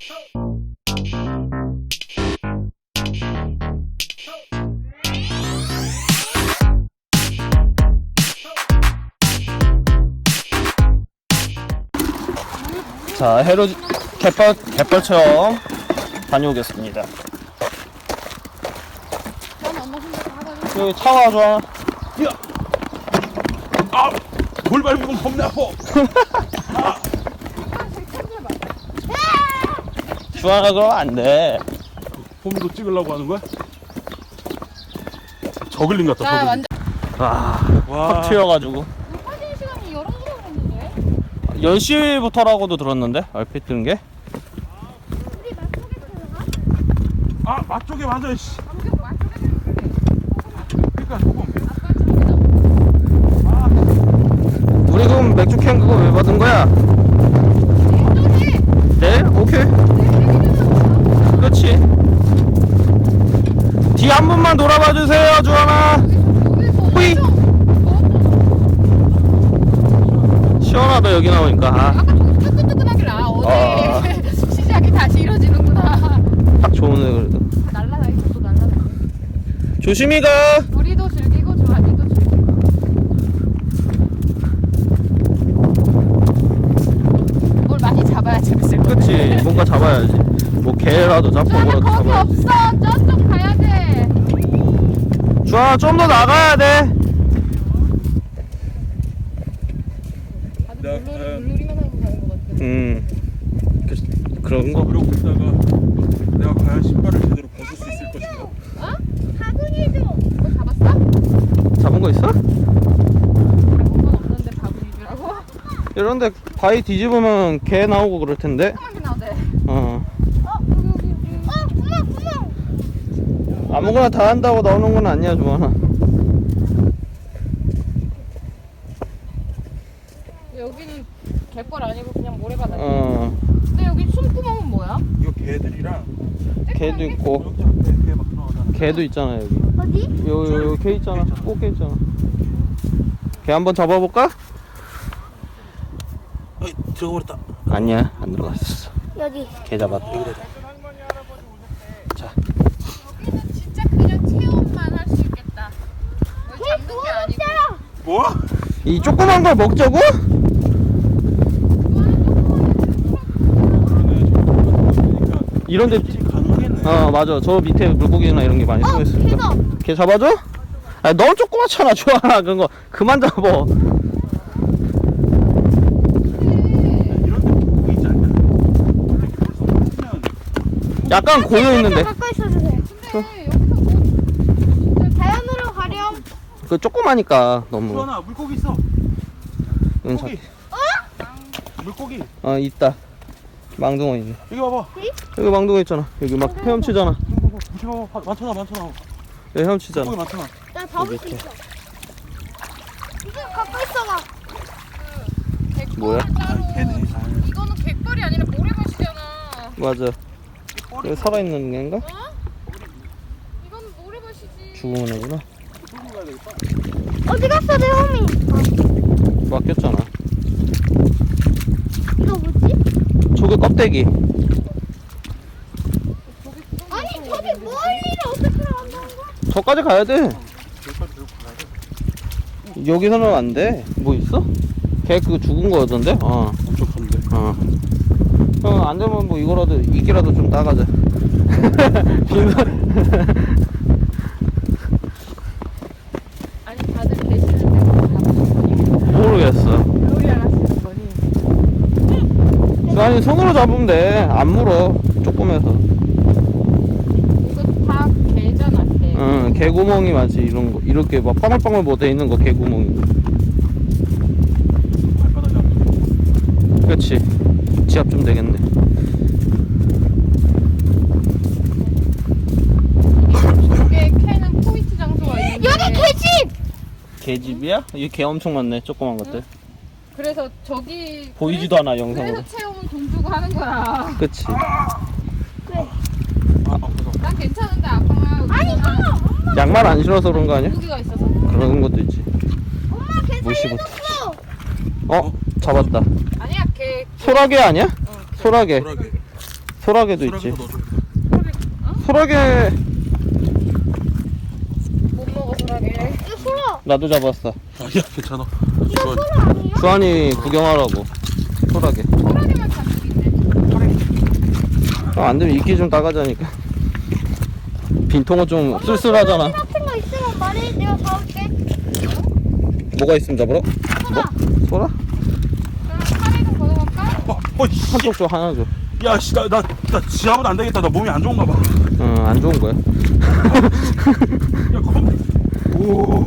자, 해로 갯벌 체험 다녀오겠습니다. 여기 차 와줘. 야! 아! 돌 밟으면 겁나 아파! 주환아, 그러면 안 돼. 폼도 찍으려고 하는 거야? 저글링 같다, 저글링. 완전 확 튀어가지고. 화질 시간이 11시라고 했는데? 10시부터라고도 들었는데, 얼핏 들은 게. 우리 맛쪽에 들어가? 아! 맛쪽에 맞아, 씨! 감격 맛쪽에 들어가? 그러니까 조금. 아빠 쪽이다. 아! 우리 그럼 맥주 캔 그거 왜 받은 거야? 내일? 오케이. 그렇지. 뒤 한 번만 돌아봐 주세요, 주환아. 호이. 시원하다, 여기 나오니까. 아까 저기 뜨끈뜨끈하길래 어제 시작이 다시 이루어지는구나. 딱 좋으네, 그래도. 날라다니고 또 날라다니고. 조심히 가. 우리도 즐기고 조한이도 즐기고. 뭘 많이 잡아야 재밌을 것 같아. 그치, 뭔가 잡아야지. 뭐 개라도 잡고 저는 뭐라도 거기 잡아야지. 없어. 저쪽 가야 돼. 주환아, 좀 더 나가야 돼. 다들 물놀이만 하고 가는 것 같아. 그런 거. 그러고 있다가 내가 과연 신발을 제대로 벗을 수 있을 것인가? 어? 바구니도. 뭐 잡았어? 잡은 거 있어? 잡은 건 없는데 바구니주라고? 이런데 바위 뒤집으면 개 나오고 그럴 텐데. 조그맣게 나오대. 어. 여기. 구멍. 아무거나 다 한다고 나오는 건 아니야, 주환아. 여기는 갯벌 아니고 그냥 모래바다. 어. 근데 여기 숨구멍은 뭐야? 이거 개들이랑 개도 있고, 여기 막 들어가잖아. 개도 있잖아, 여기. 어디? 여기 개 있잖아. 꽃게 있잖아. 개 한번 잡아볼까? 어이, 들어가버렸다. 아니야, 안 들어갔어. 여기. 개 잡았다. 자, 여기는 진짜 그냥 체험만 할 수 있겠다. 뭘 잡는 게 아니고. 뭐? 이 조그만 걸 먹자고? 이런데, 가능하겠네. 맞아. 저 밑에 물고기나 이런 게 많이 숨어 있으니까. 개 잡아줘? 아, 너무 조그맣잖아, 주환아. 그런 거 그만 잡어. 이런 데 보이지 않냐? 약간 고여 있는데. 가까이 있어주세요. 근데 여기서 뭐 진짜 자연으로 가렴. 그 조그마니까 너무. 주환아, 물고기 있어. 응, 물고기. 물고기. 있다. 망둥어 있네. 여기 봐봐. 여기 망둥어 있잖아. 여기 막 헤엄치잖아. 이거 봐봐. 많잖아. 여기 헤엄치잖아. 물고기 많잖아. 나 잡을 수 있어. 이거 가까이 있어봐. 뭐야? 개네. 이거는 갯벌이 아니라 모래밭이잖아. 맞아. 여기 살아있는 애인가? 이건 모래밭이지. 죽은 애구나. 어디 갔어 내 홈이? 맡겼잖아. 이거 뭐지? 조개 껍데기. 아니 저기 멀리를 어떻게 간다는 거야? 저까지 가야 돼. 여기서는 안 돼. 뭐 있어? 걔 그거 죽은 거였던데? 엄청 큰데. 안 되면 뭐 이거라도, 이끼라도 좀 따가자. 빈손. 아니 다들 계시는데 잡으시는 모르겠어. 물놀이 하시는 거니? 아니, 손으로 잡으면 돼. 안 물어. 조그매서. 이거 다 개잖아 개. 응, 개구멍이 많지. 이런 거. 이렇게 막 빵글빵글 뭐 돼 있는 거, 개구멍이. 발바닥이 아프고. 그렇지. 지압 좀 되겠네. 저게 캐는 포인트 장소가 있는데 여기 개집! 개집이야? 여기 개 엄청 많네. 조그만 것들. 그래서 저기 보이지도 않아, 영상으로. 그래서 체험은 돈 주고 하는 거야. 그치. 난 괜찮은데 아빠가 아니 엄마 양말 안 신어서 그런 거 아니야? 무기가 있어서 그런 것도 있지. 엄마 개 무시부터. 잡았다. 아니야 개 소라게 아니야? 소라게. 소라게. 소라게도 있지. 넣어줘. 소라게 못 먹어 소라게. 이거 소라. 나도 잡았어. 아니야 괜찮아. 이거 이거 소라 아니에요? 주한이 구경하라고. 소라게. 소라게만 잡고 있네. 안 되면 이끼 좀 따가자니까. 빈통은 좀 쓸쓸하잖아. 같은 거 있으면 말해. 내가 잡을게. 뭐가 있으면 잡으러? 소라. 소라? 그럼 카레 좀 걷어갈까? 씨. 한쪽 줘, 하나 줘. 야, 씨, 나 지하보다 안 되겠다. 나 몸이 안 좋은가 봐. 응, 안 좋은 거야. 야, 그럼. 오.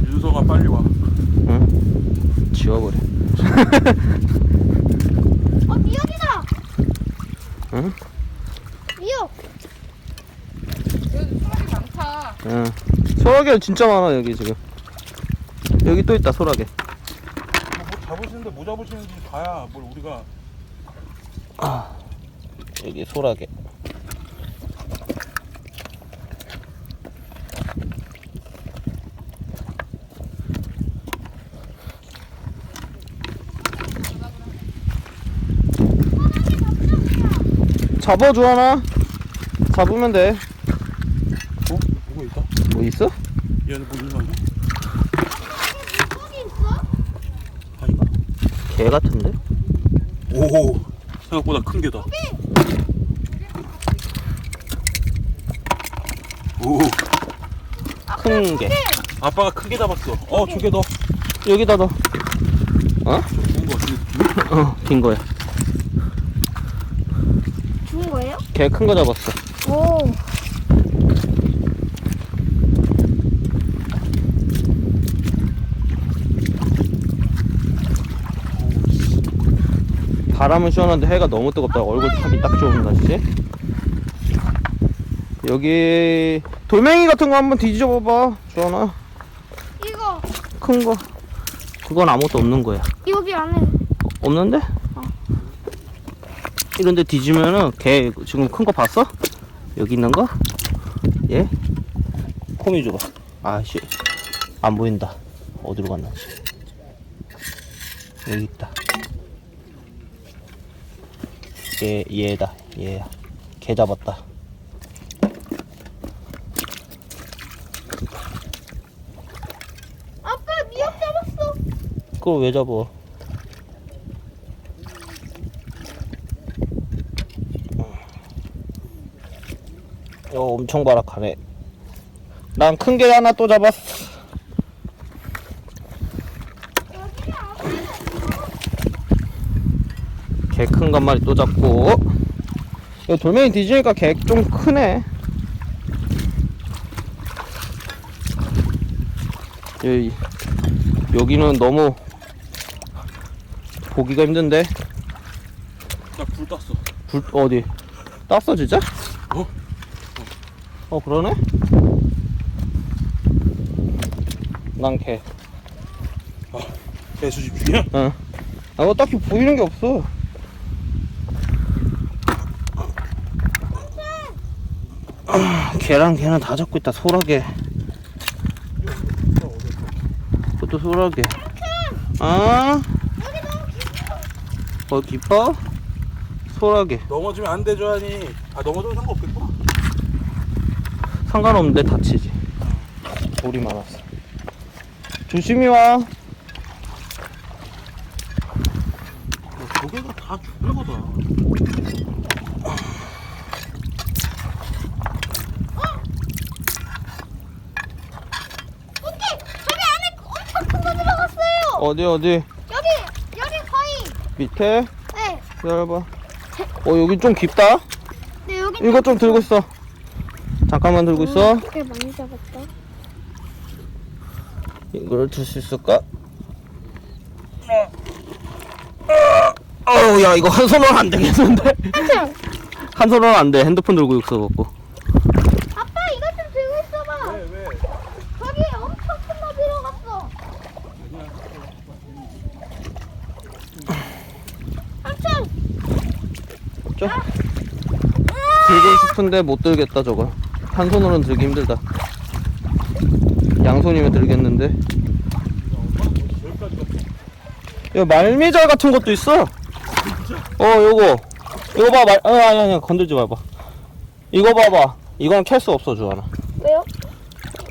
윤서가 빨리 와. 응? 지워버려. 미역이다. 응? 미역. 여기 소라게 많다. 응. 소라게 진짜 많아, 여기 지금. 여기 또 있다, 소라게. 뭐 잡으시는데 뭐 잡으시는지 봐야 뭘 우리가. 여기 소라게. 잡아, 주하나? 잡으면 돼. 어? 뭐가 있다? 뭐 있어? 얘는 뭐 있는 거 아니야? 거기 있어? 아닌가? 개 같은데? 오. 생각보다 큰 게다. 오. 큰 개. 아빠가 큰 게 잡았어. 저게 너. 여기다 넣어. 어? 좋은 거 같은데. 어, 긴 거야. 좋은 거예요? 개 큰 거 잡았어. 오. 바람은 시원한데 해가 너무 뜨겁다. 얼굴 탑이 딱 좋은 날씨. 여기 돌멩이 같은 거 한번 뒤집어 봐봐, 주원아. 이거 큰 거. 그건 아무것도 없는 거야. 여기 안에. 없는데? 이런데 뒤지면은 개 지금 큰 거 봤어? 여기 있는 거? 예? 코미 줘봐. 아씨, 안 보인다. 어디로 갔는지. 여기 있다. 얘다. 얘야. 개 잡았다. 아빠 미역 잡았어. 그걸 왜 잡어? 엄청 바락하네. 난 큰 게 하나 또 잡았어. 개 큰 거 한 마리 또 잡고. 이거 돌멩이 뒤지니까 개 좀 크네. 여기는 너무 보기가 힘든데. 나 불 땄어. 불 어디? 땄어 진짜? 어? 그러네? 난 개. 개 수집 중이야? 응. 뭐 딱히 보이는 게 없어. 개랑 개는 다 잡고 있다. 소라게. 그것도 소라게. 아? 깊어? 소라게. 넘어지면 안 돼, 조한이. 넘어져도 상관없겠구나. 상관없는데 다치지. 돌이 많았어. 조심히 와. 조개가 다 죽는 거다. 저기 안에 엄청 큰 거 들어갔어요. 어디? 여기 거의. 밑에? 네. 기다려봐. 여기 좀 깊다. 네 여기. 이거 좀 들고 있어. 잠깐만 들고 있어. 꽤 많이 잡았다. 이걸 들 수 있을까? 야, 이거 한 손으로 안 되겠는데? 한 손으로 안 돼. 핸드폰 들고 있어갖고. 아빠 이거 좀 들고 있어봐. 왜? 저기 엄청 큰 거 들어갔어. 삼촌. 들고 싶은데 못 들겠다, 저거. 한 손으로는 들기 힘들다. 양손이면 들겠는데. 야, 말미잘 같은 것도 있어. 이거 봐. 아니 건들지 말봐. 이거 봐봐. 이건 캘 수 없어 주하나. 왜요?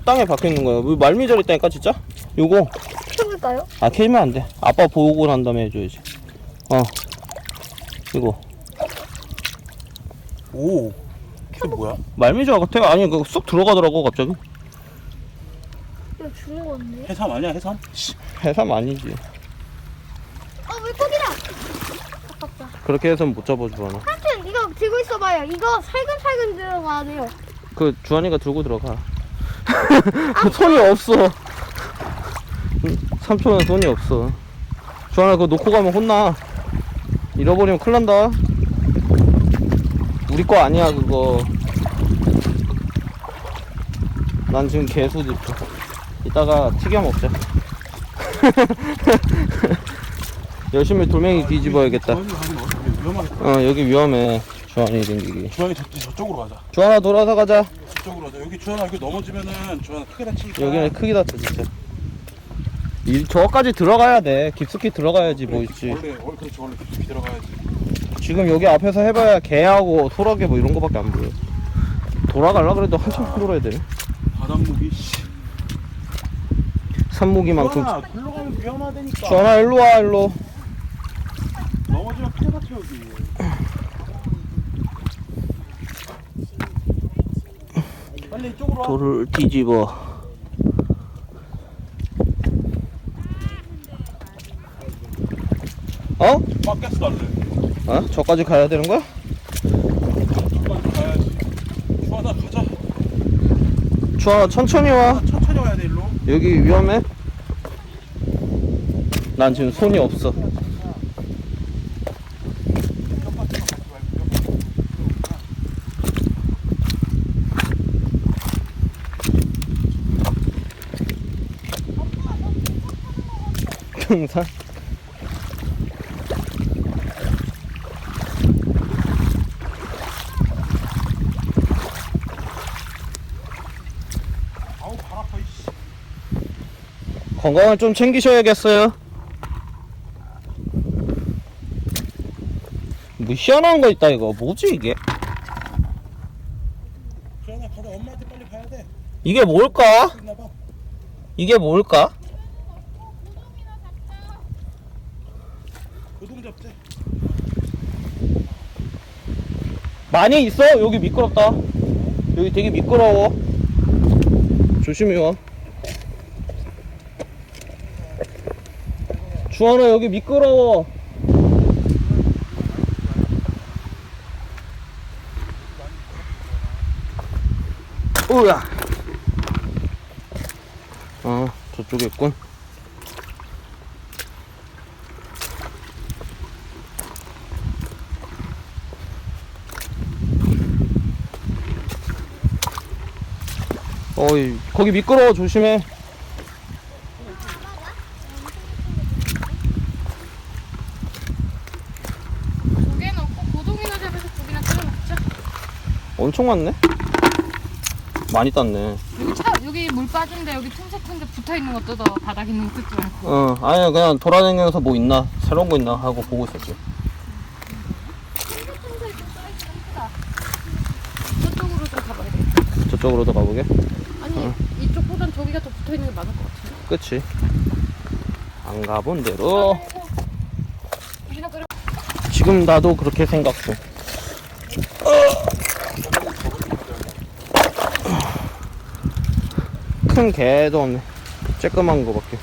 땅에 박혀있는 거야. 뭐 말미잘 있다니까 진짜? 요거 해볼까요? 캐면 안 돼. 아빠 보고 난 다음에 해줘야지. 이거 오, 이게 뭐야? 말미잘 같아. 아니 그거 쑥 들어가더라고 갑자기. 이거 죽은 건데. 해삼 아니야, 해삼? 해삼 아니지. 물고기다. 아깝다. 그렇게 해서 못 잡아 주하나. 삼촌 이거 들고 있어봐요. 이거 살금살금 들어가야 돼요. 그 주한이가 들고 들어가. 손이 없어. 삼촌은 손이 없어. 주한아 그거 놓고 가면 혼나. 잃어버리면 큰일 난다. 우리 거 아니야 그거. 난 지금 개수 있어. 이따가 튀겨 먹자. 열심히 돌멩이 뒤집어야겠다. 주환이 가면 어떻게 위험하겠다. 여기 위험해. 주한이 댕기기. 주환이 저쪽으로 가자. 주한아 돌아서 가자. 저쪽으로 가자. 여기 주환아 여기 넘어지면은 주환아 크게 다치니까. 여기는 크게 다쳐 진짜. 저까지 들어가야 돼. 깊숙이 들어가야지 뭐 있지. 그렇지 원래 깊숙이 들어가야지. 지금 여기 앞에서 해봐야 개하고 소라게 뭐 이런 거밖에 안 보여. 돌아갈라 그래도 한참 돌아야 되네. 바닥목이 씨. 산모기만큼. 주환아 글로 가면 위험하다니까. 주한아 일로 와 일로. 넘어지면 크게 다쳐 여기. 빨리 이쪽으로 와. 돌을 뒤집어. 바뀌었어 달래. 저까지 가야 되는 거야? 저쪽까지 가야지. 주환아 가자. 주한아 천천히 와. 천천히 와야 돼 일로. 여기 위험해. 난 지금 손이 없어. 경산. 아우 발 아파 이씨. 건강을 좀 챙기셔야겠어요. 뭐 희한한 거 있다 이거. 뭐지 이게? 주환아 가자. 엄마한테 빨리 가야 돼. 이게 뭘까? 있나봐. 이게 뭘까? 고동 잡재. 많이 있어? 여기 미끄럽다. 여기 되게 미끄러워. 조심히 와. 주한아 여기 미끄러워. 우야. 저쪽에 있군. 어이, 거기 미끄러워. 조심해. 조개 넣고 고동이나 잡아서 고기나 끓여 먹자. 엄청 많네. 많이 땄네. 여기 물 빠진데 여기 틈새 큰데 붙어 있는 거 뜯어. 바닥 있는 거 뜯지 말고. 아니야 그냥 돌아다니면서 뭐 있나 새로운 거 있나 하고 보고 있었지. 저쪽으로 좀 가봐야 돼. 저쪽으로도 가보게. 아니 이쪽보단 저기가 더 붙어 있는 게 많을 것 같은데. 그치. 안 가본 대로. 고기나 끓여. 지금 나도 그렇게 생각해. 큰 개도 없네. 쬐끄만 거밖에.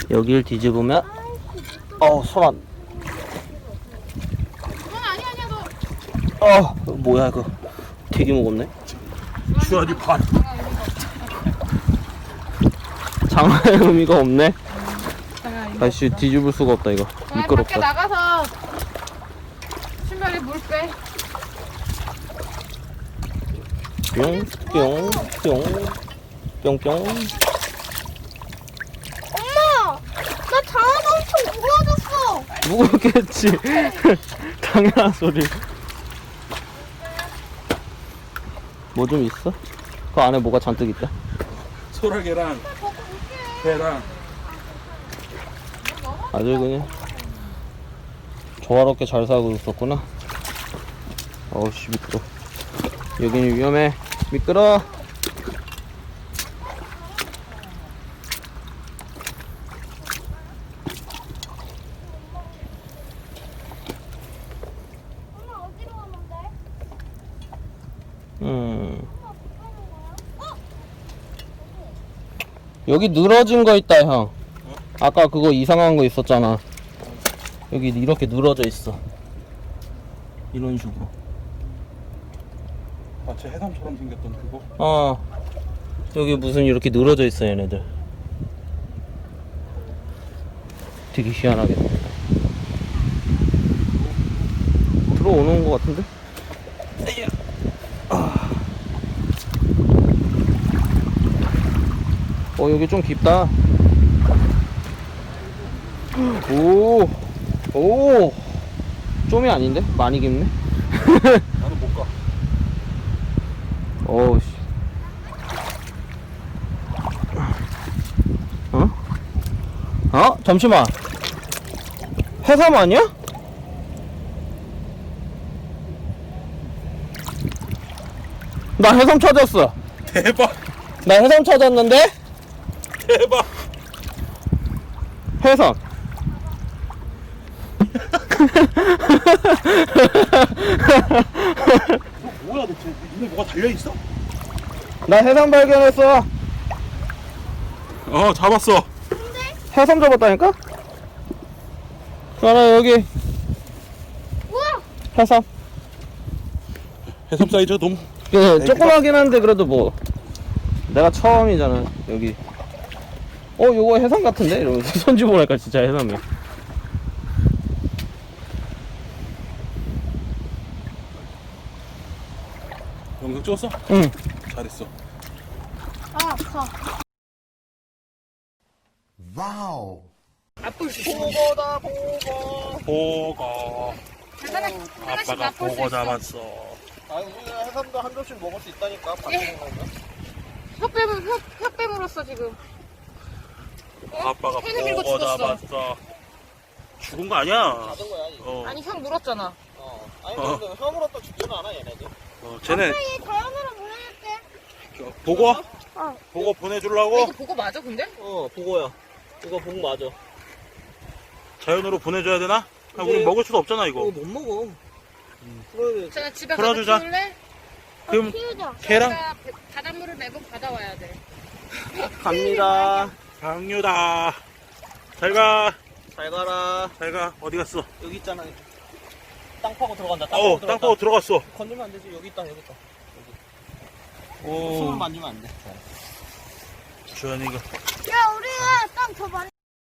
여길 뒤집으면 손 안. 그건 아니야 너. 뭐야 이거. 되게 무겁네. 주환이 발. 장화의 의미가 없네. 잠깐, 다시 뒤집을 수가 없다 이거. 밖에 미끄럽다. 나가서 신발에 물 빼. 뿅뿅뿅 뿅뿅. 엄마, 나 장화가 엄청 무거워졌어. 무겁겠지. 당연한 소리. 뭐 좀 있어? 그 안에 뭐가 잔뜩 있다. 소라게랑 배랑 아주 그냥 조화롭게 잘 살고 있었구나. 어우씨 미끄러. 여기는 위험해. 미끄러. 엄마 어디로 가는데? 여기 늘어진 거 있다 형. 아까 그거 이상한 거 있었잖아. 여기 이렇게 늘어져 있어. 이런 식으로. 마치 해삼처럼 생겼던 그거. 여기 무슨 이렇게 늘어져 있어 얘네들. 되게 희한하게 들어오는 거 같은데? 여기 좀 깊다. 오 좀이 아닌데? 많이 깊네. 나는 못 가. 어우씨. 잠시만. 해삼 아니야? 나 해삼 찾았어. 대박. 나 해삼 찾았는데? 대박. 해삼. 이거 뭐야 대체? 눈에 뭐가 달려 있어? 나 해삼 발견했어. 잡았어. 해삼 잡았다니까? 나는 여기 우와! 해삼. 해삼 사이즈가 너무. 예, 조그마긴 한데 그래도 뭐 내가 처음이잖아 여기. 요거 해삼 같은데? 이러면서 손지 보니까 진짜 해삼이야. 영상 찍었어? 응. 잘했어. 아, 가. 와우. 보거다 보거. 보거. 아빠가 보고 잡았어. 우리가 해삼도 한 접시 먹을 수 있다니까. 혀 빼물었어 지금. 아빠가 혀를 밀고 보고 죽었어. 잡았어. 죽은 거 아니야? 받은 거야 이거. 아니 형 물었잖아. 아니 근데 혐으로 또 죽지는 않아 얘네들. 쟤네 얘 자연으로 보내줄게. 보고? 어. 보고 이거 보내주려고? 보고 맞아 근데? 보고야. 이거 복 맞아. 자연으로 보내줘야 되나? 우리 먹을 수도 없잖아 이거. 못 먹어. 그래. 자 집에 풀어주자. 가서 키울래? 그럼 키우자. 걔랑 바닷물을 매번 받아와야 돼. 갑니다. 강유다. 잘 가. 잘 가라. 잘 가. 어디 갔어? 여기 있잖아. 땅 파고 들어간다. 땅 파고 들어간다. 땅 파고 들어갔어. 건들면 안 되지. 여기 있다. 여기 있다. 오. 손을 만지면 안 돼. 주현이가. 야, 우리가 땅 더 많이.